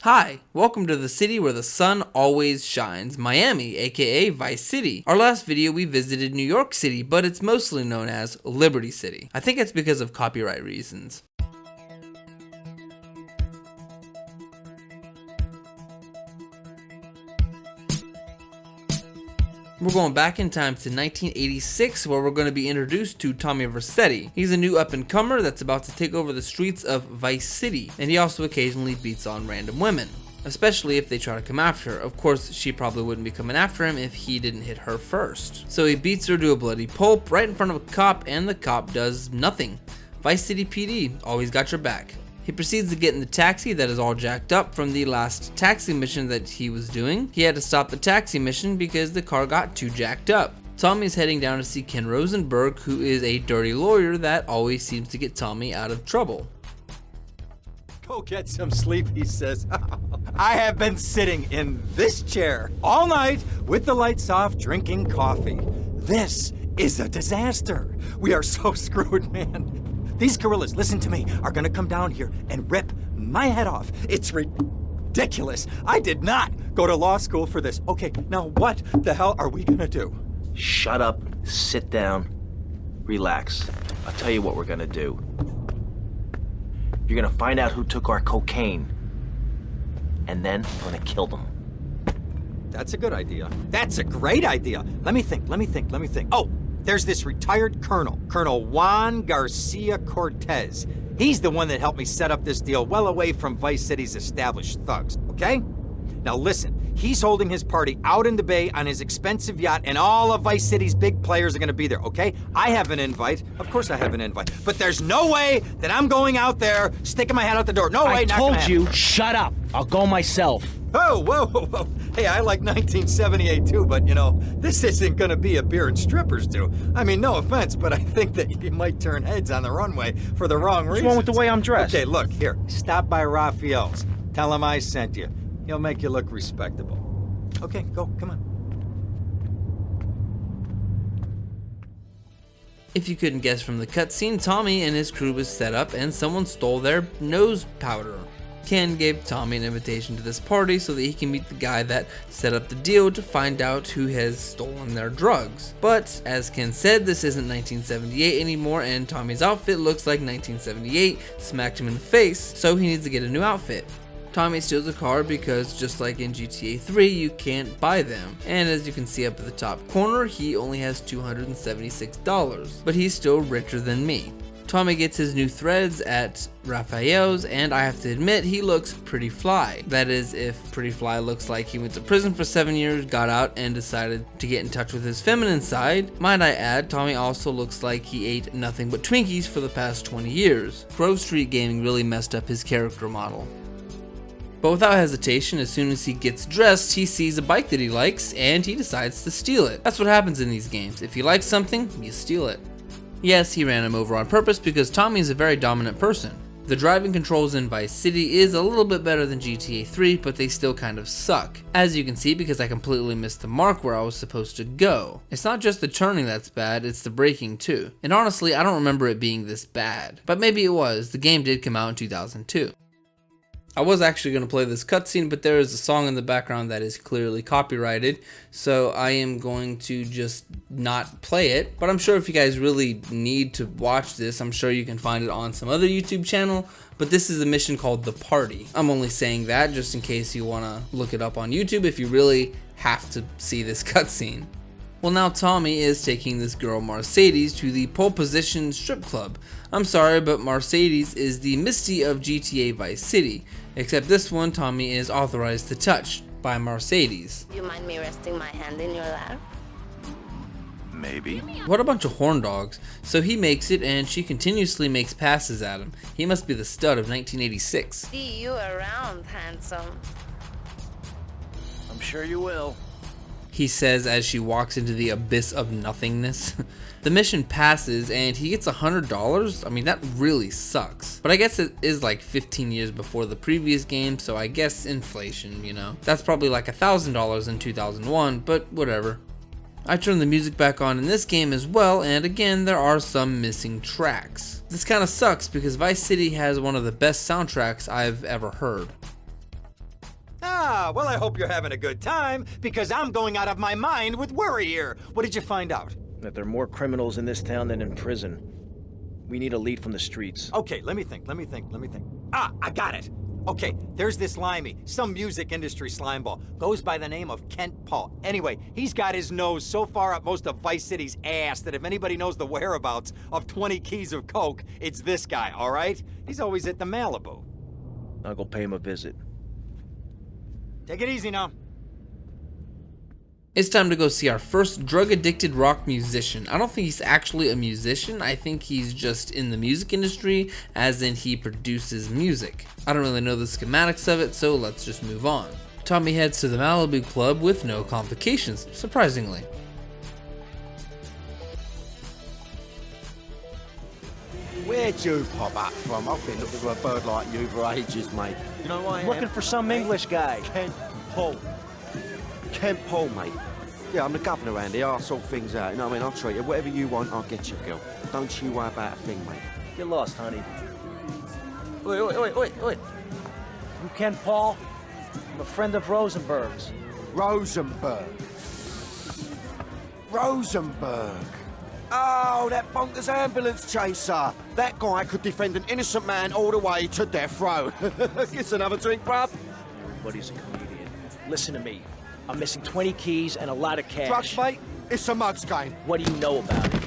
Hi, welcome to the city where the sun always shines, Miami, aka Vice City. Our last video we visited New York City, but it's mostly known as Liberty City. I think it's because of copyright reasons. We're going back in time to 1986 where we're going to be introduced to Tommy Versetti. He's a new up-and-comer that's about to take over the streets of Vice City, and he also occasionally beats on random women, especially if they try to come after her. Of course, she probably wouldn't be coming after him if he didn't hit her first. So he beats her to a bloody pulp right in front of a cop, and the cop does nothing. Vice City PD, always got your back. He proceeds to get in the taxi that is all jacked up from the last taxi mission that he was doing. He had to stop the taxi mission because the car got too jacked up. Tommy's heading down to see Ken Rosenberg, who is a dirty lawyer that always seems to get Tommy out of trouble. Go get some sleep, he says. I have been sitting in this chair all night with the lights off, drinking coffee. This is a disaster. We are so screwed, man. These gorillas, listen to me, are gonna come down here and rip my head off. It's ridiculous. I did not go to law school for this. Okay, now what the hell are we gonna do? Shut up, sit down, relax. I'll tell you what we're gonna do. You're gonna find out who took our cocaine, and then we're gonna kill them. That's a good idea. That's a great idea. Let me think. Oh, there's this retired colonel, Colonel Juan Garcia Cortez. He's the one that helped me set up this deal well away from Vice City's established thugs, okay? Now listen, he's holding his party out in the bay on his expensive yacht, and all of Vice City's big players are gonna be there, okay? I have an invite. Of course I have an invite. But there's no way that I'm going out there, sticking my head out the door. No way, I not gonna told you, happen. shut up. I'll go myself. Oh, whoa. Hey, I like 1978 too, but you know, this isn't gonna be a beer and strippers do. I mean, no offense, but I think that you might turn heads on the runway for the wrong reasons. What's wrong with the way I'm dressed? Okay, look, here, stop by Raphael's. Tell him I sent you. He'll make you look respectable. Okay, go, come on. If you couldn't guess from the cutscene, Tommy and his crew was set up and someone stole their nose powder. Ken gave Tommy an invitation to this party so that he can meet the guy that set up the deal to find out who has stolen their drugs. But, as Ken said, this isn't 1978 anymore, and Tommy's outfit looks like 1978 smacked him in the face, so he needs to get a new outfit. Tommy steals a car because, just like in GTA 3, you can't buy them. And as you can see up at the top corner, he only has $276, but he's still richer than me. Tommy gets his new threads at Raphael's, and I have to admit, he looks pretty fly. That is, if pretty fly looks like he went to prison for 7 years, got out, and decided to get in touch with his feminine side. Might I add, Tommy also looks like he ate nothing but Twinkies for the past 20 years. Grove Street Gaming really messed up his character model. But without hesitation, as soon as he gets dressed, he sees a bike that he likes, and he decides to steal it. That's what happens in these games. If you like something, you steal it. Yes, he ran him over on purpose because Tommy is a very dominant person. The driving controls in Vice City is a little bit better than GTA 3, but they still kind of suck. As you can see, because I completely missed the mark where I was supposed to go. It's not just the turning that's bad, it's the braking too. And honestly, I don't remember it being this bad. But maybe it was. The game did come out in 2002. I was actually going to play this cutscene, but there is a song in the background that is clearly copyrighted, so I am going to just not play it. But I'm sure if you guys really need to watch this, I'm sure you can find it on some other YouTube channel, but this is a mission called The Party. I'm only saying that just in case you want to look it up on YouTube if you really have to see this cutscene. Well, now Tommy is taking this girl Mercedes to the pole position strip club. I'm sorry, but Mercedes is the Misty of GTA Vice City, except this one Tommy is authorized to touch by Mercedes. You mind me resting my hand in your lap? Maybe. What a bunch of horn dogs. So he makes it and she continuously makes passes at him. He must be the stud of 1986. See you around, handsome. I'm sure you will. He says as she walks into the abyss of nothingness. The mission passes and he gets $100. I mean, that really sucks. But I guess it is like 15 years before the previous game, so I guess inflation, you know. That's probably like $1,000 in 2001, but whatever. I turned the music back on in this game as well, and again, there are some missing tracks. This kind of sucks because Vice City has one of the best soundtracks I've ever heard. Ah, well, I hope you're having a good time, because I'm going out of my mind with worry here. What did you find out? That there are more criminals in this town than in prison. We need a lead from the streets. Okay, let me think. Ah, I got it. Okay, there's this limey, some music industry slimeball. Goes by the name of Kent Paul. Anyway, he's got his nose so far up most of Vice City's ass that if anybody knows the whereabouts of 20 keys of coke, it's this guy, all right? He's always at the Malibu. I'll go pay him a visit. Take it easy now. It's time to go see our first drug-addicted rock musician. I don't think he's actually a musician. I think he's just in the music industry, as in he produces music. I don't really know the schematics of it, so let's just move on. Tommy heads to the Malibu Club with no complications, surprisingly. Where'd you pop up from? I've been looking for a bird like you for ages, mate. You know why I am? Looking for some English guy. Kent Paul. Kent Paul, mate. Yeah, I'm the governor around here. I'll sort things out. You know what I mean? I'll treat you. Whatever you want, I'll get you, girl. Don't you worry about a thing, mate. Get lost, honey. Wait. You Ken Paul? I'm a friend of Rosenberg's. Rosenberg. Oh, that bonkers ambulance chaser. That guy could defend an innocent man all the way to death row. It's another drink, bruv. Everybody's a comedian. Listen to me. I'm missing 20 keys and a lot of cash. Drugs, mate? It's a mug's game. What do you know about it?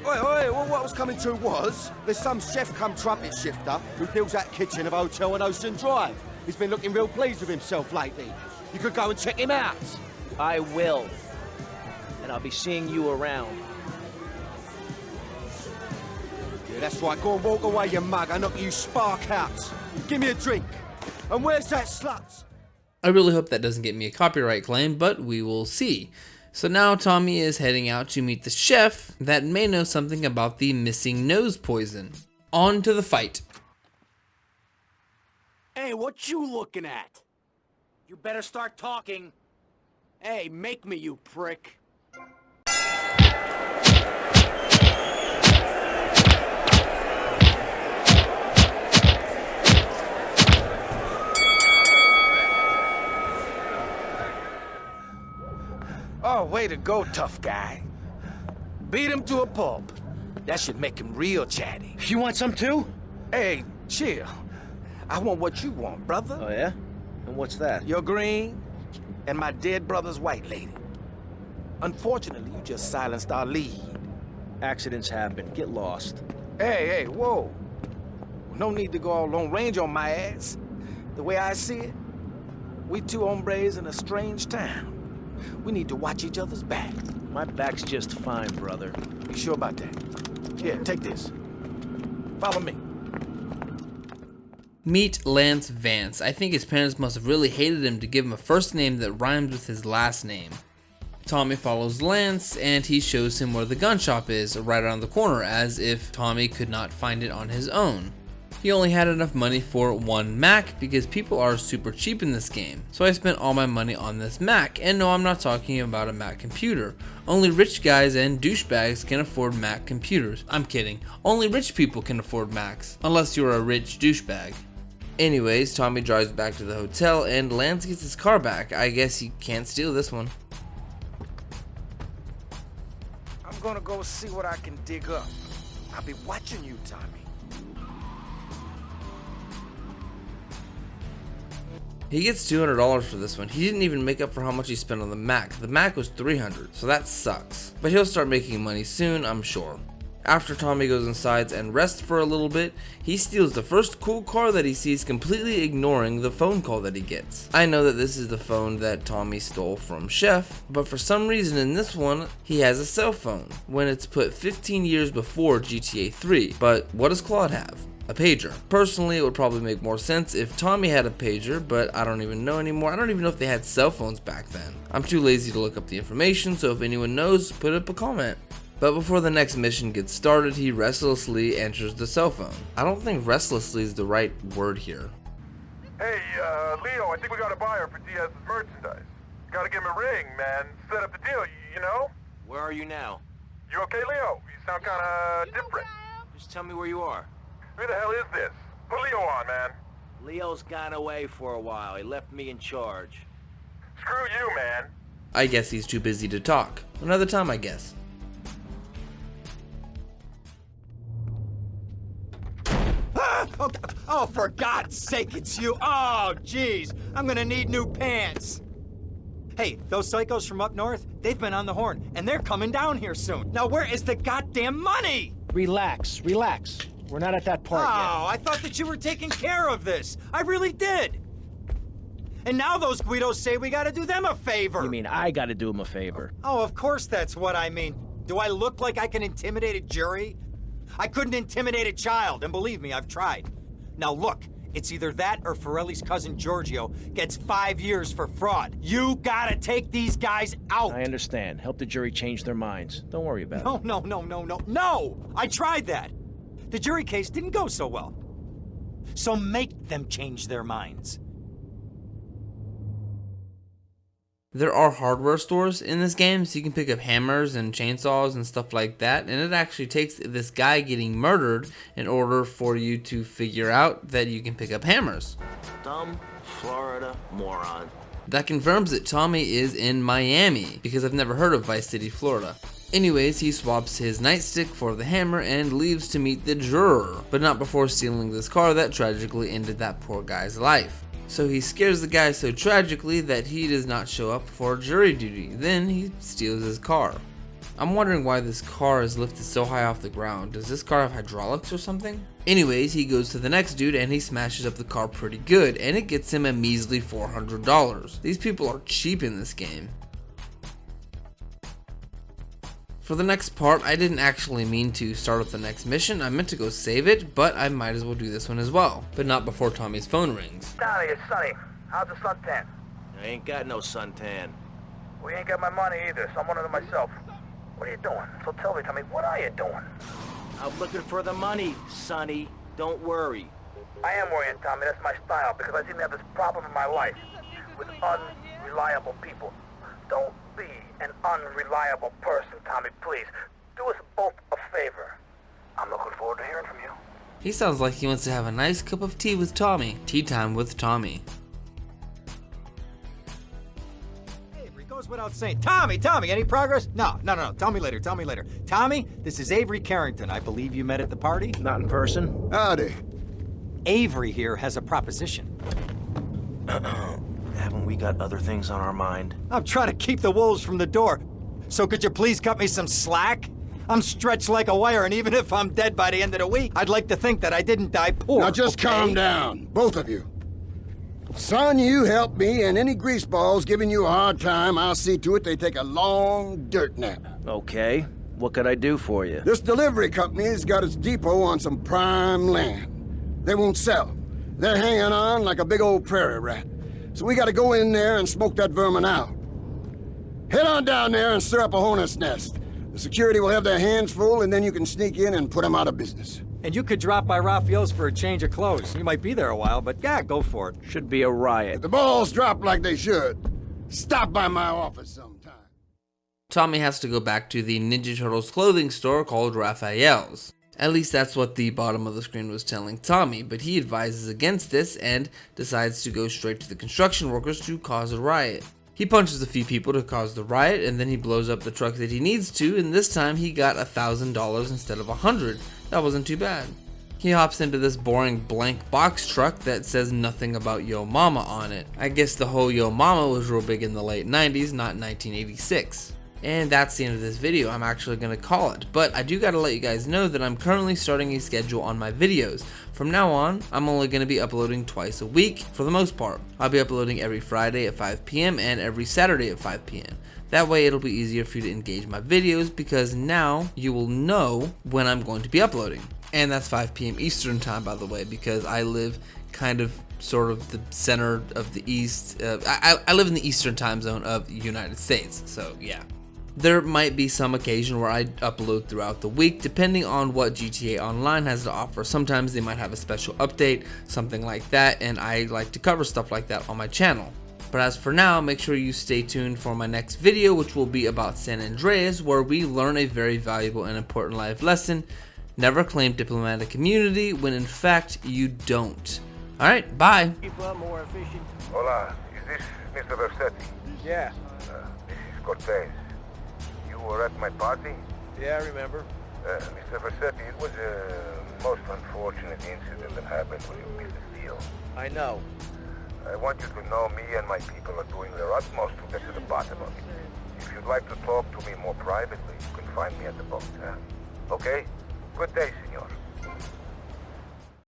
Oi, well, what I was coming to was, there's some chef come trumpet shifter who builds that kitchen of a hotel on Ocean Drive. He's been looking real pleased with himself lately. You could go and check him out. I will. And I'll be seeing you around. Yeah, that's right. Go and walk away, you mug. I knock you spark out. Give me a drink. And where's that slut? I really hope that doesn't get me a copyright claim, but we will see. So now Tommy is heading out to meet the chef that may know something about the missing nose poison. On to the fight. Hey, what you looking at? You better start talking. Hey, make me, you prick. Oh, way to go, tough guy. Beat him to a pulp. That should make him real chatty. You want some too? Hey, chill. I want what you want, brother. Oh yeah? And what's that? Your green and my dead brother's white lady. Unfortunately, you just silenced our lead. Accidents happen. Get lost. Hey, whoa. No need to go all Lone Ranger on my ass. The way I see it, we two hombres in a strange town. We need to watch each other's back. My back's just fine, brother. You sure about that? Here, take this. Follow me. Meet Lance Vance. I think his parents must have really hated him to give him a first name that rhymes with his last name. Tommy follows Lance and he shows him where the gun shop is, right around the corner, as if Tommy could not find it on his own. He only had enough money for one Mac because people are super cheap in this game. So I spent all my money on this Mac, and no, I'm not talking about a Mac computer. Only rich guys and douchebags can afford Mac computers. I'm kidding. Only rich people can afford Macs, unless you're a rich douchebag. Anyways, Tommy drives back to the hotel and Lance gets his car back. I guess he can't steal this one. I'm gonna go see what I can dig up. I'll be watching you, Tommy. He gets $200 for this one. He didn't even make up for how much he spent on the Mac. The Mac was $300, so that sucks. But he'll start making money soon, I'm sure. After Tommy goes inside and rests for a little bit, he steals the first cool car that he sees, completely ignoring the phone call that he gets. I know that this is the phone that Tommy stole from Chef, but for some reason in this one, he has a cell phone, when it's put 15 years before GTA 3. But what does Claude have? A pager. Personally, it would probably make more sense if Tommy had a pager, but I don't even know anymore. I don't even know if they had cell phones back then. I'm too lazy to look up the information, so if anyone knows, put up a comment. But before the next mission gets started, he restlessly enters the cell phone. I don't think restlessly is the right word here. Hey, Leo, I think we got a buyer for Diaz's merchandise. Gotta give him a ring, man. Set up the deal, you know? Where are you now? You okay, Leo? You sound kinda different. Just tell me where you are. Who the hell is this? Put Leo on, man. Leo's gone away for a while. He left me in charge. Screw you, man. I guess he's too busy to talk. Another time, I guess. Oh, for God's sake, it's you. Oh, jeez. I'm gonna need new pants. Hey, those psychos from up north, they've been on the horn, and they're coming down here soon. Now, where is the goddamn money? Relax, relax. We're not at that part yet. Oh, I thought that you were taking care of this. I really did. And now those Guidos say we gotta do them a favor. You mean I gotta do him a favor? Oh, of course that's what I mean. Do I look like I can intimidate a jury? I couldn't intimidate a child, and believe me, I've tried. Now look, it's either that or Forelli's cousin Giorgio gets 5 years for fraud. You gotta take these guys out. I understand. Help the jury change their minds. Don't worry about it. No! I tried that. The jury case didn't go so well. So make them change their minds. There are hardware stores in this game, so you can pick up hammers and chainsaws and stuff like that, and it actually takes this guy getting murdered in order for you to figure out that you can pick up hammers. Dumb Florida moron. That confirms that Tommy is in Miami, because I've never heard of Vice City, Florida. Anyways, he swaps his nightstick for the hammer and leaves to meet the juror, but not before stealing this car that tragically ended that poor guy's life. So he scares the guy so tragically that he does not show up for jury duty. Then he steals his car. I'm wondering why this car is lifted so high off the ground. Does this car have hydraulics or something? Anyways, he goes to the next dude and he smashes up the car pretty good, and it gets him a measly $400. These people are cheap in this game. For the next part, I didn't actually mean to start with the next mission. I meant to go save it, but I might as well do this one as well. But not before Tommy's phone rings. Tommy, it's Sonny. How's the suntan? I ain't got no suntan. We ain't got my money either, so I'm one of them myself. What are you doing? So tell me, Tommy, what are you doing? I'm looking for the money, Sonny. Don't worry. I am worried, Tommy. That's my style, because I seem to have this problem in my life with unreliable people. Don't be an unreliable person, Tommy, please. Do us both a favor. I'm looking forward to hearing from you. He sounds like he wants to have a nice cup of tea with Tommy. Tea time with Tommy. Avery, goes without saying. Tommy, any progress? No. Tell me later. Tommy, this is Avery Carrington. I believe you met at the party? Not in person? Howdy. Avery here has a proposition. Haven't we got other things on our mind? I'm trying to keep the wolves from the door. So could you please cut me some slack? I'm stretched like a wire, and even if I'm dead by the end of the week, I'd like to think that I didn't die poor. Now just calm down, both of you. Son, you help me, and any greaseballs giving you a hard time, I'll see to it they take a long dirt nap. Okay. What can I do for you? This delivery company's got its depot on some prime land. They won't sell. They're hanging on like a big old prairie rat. So we gotta go in there and smoke that vermin out. Head on down there and stir up a hornet's nest. The security will have their hands full, and then you can sneak in and put them out of business. And you could drop by Raphael's for a change of clothes. You might be there a while, but yeah, go for it. Should be a riot. If the balls drop like they should, stop by my office sometime. Tommy has to go back to the Ninja Turtles clothing store called Raphael's. At least that's what the bottom of the screen was telling Tommy, but he advises against this and decides to go straight to the construction workers to cause a riot. He punches a few people to cause the riot, and then he blows up the truck that he needs to, and this time he got $1,000 instead of $100. That wasn't too bad. He hops into this boring blank box truck that says nothing about Yo Mama on it. I guess the whole Yo Mama was real big in the late 90s, not 1986. And that's the end of this video. I'm actually going to call it, but I do got to let you guys know that I'm currently starting a schedule on my videos. From now on, I'm only going to be uploading twice a week for the most part. I'll be uploading every Friday at 5 p.m. and every Saturday at 5 p.m. That way it'll be easier for you to engage my videos, because now you will know when I'm going to be uploading. And that's 5 p.m. Eastern time, by the way, because I live kind of sort of the center of the East. I live in the Eastern time zone of the United States, so yeah. There might be some occasion where I upload throughout the week, depending on what GTA Online has to offer. Sometimes they might have a special update, something like that, and I like to cover stuff like that on my channel. But as for now, make sure you stay tuned for my next video, which will be about San Andreas, where we learn a very valuable and important life lesson. Never claim diplomatic immunity when in fact you don't. All right, bye. Cheaper, more efficient. Hola, is this Mr. Versetti? Yeah. This is Cortez. You were at my party? Yeah, I remember. Mr. Versetti, it was a most unfortunate incident that happened when you business deal. I know. I want you to know me and my people are doing their utmost to get to the bottom of it. If you'd like to talk to me more privately, you can find me at the boat, huh? Okay? Good day, senor.